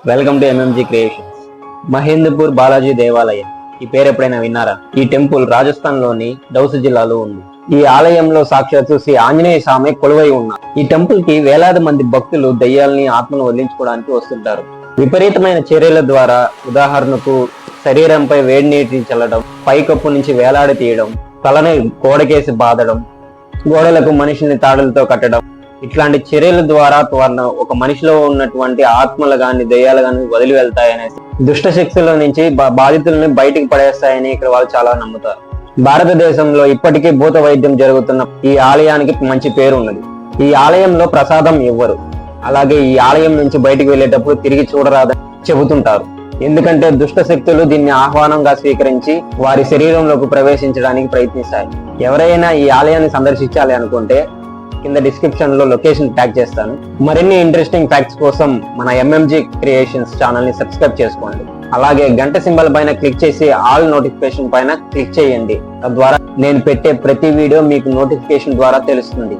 Welcome to MMG creations. Mahendrapur Balaji దేవాలయం ఈ పేరు ఎప్పుడైనా విన్నారా? ఈ టెంపుల్ రాజస్థాన్ లోని దౌస జిల్లాలో ఉంది. ఈ ఆలయంలో సాక్షాత్తు శ్రీ ఆంజనేయ స్వామి కొలువై ఉన్నారు. ఈ టెంపుల్ కి వేలాది మంది భక్తులు దయ్యాల్ని ఆత్మను వదిలించుకోవడానికి వస్తుంటారు. విపరీతమైన చర్యల ద్వారా, ఉదాహరణకు శరీరంపై వేడి నీటిని చల్లడం, పైకప్పు నుంచి వేలాడి తీయడం, తలని గోడకేసి బాదడం, గోడలకు మనిషిని తాడులతో కట్టడం, ఇట్లాంటి చర్యల ద్వారా ఒక మనిషిలో ఉన్నటువంటి ఆత్మలు గాని దయ్యాలు గాని వదిలి వెళ్తాయనేసి, దుష్ట శక్తుల నుంచి బాధితులని బయటికి పడేస్తాయని ఇక్కడ వాళ్ళు చాలా నమ్ముతారు. భారతదేశంలో ఇప్పటికీ భూత వైద్యం జరుగుతున్న ఈ ఆలయానికి మంచి పేరు ఉన్నది. ఈ ఆలయంలో ప్రసాదం ఇవ్వరు. అలాగే ఈ ఆలయం నుంచి బయటికి వెళ్ళేటప్పుడు తిరిగి చూడరాదని చెబుతుంటారు. ఎందుకంటే దుష్ట శక్తులు దీన్ని ఆహ్వానంగా స్వీకరించి వారి శరీరంలోకి ప్రవేశించడానికి ప్రయత్నిస్తాయి. ఎవరైనా ఈ ఆలయాన్ని సందర్శించాలి అనుకుంటే కింద డిస్క్రిప్షన్ లో లొకేషన్ ట్యాగ్ చేస్తాను. మరిన్ని ఇంట్రెస్టింగ్ ఫ్యాక్ట్స్ కోసం మన ఎంఎంజీ క్రియేషన్స్ ఛానల్ ని సబ్స్క్రైబ్ చేసుకోండి. అలాగే గంట సింబల్ పైన క్లిక్ చేసి ఆల్ నోటిఫికేషన్ పైన క్లిక్ చేయండి. తద్వారా నేను పెట్టే ప్రతి వీడియో మీకు నోటిఫికేషన్ ద్వారా తెలుస్తుంది.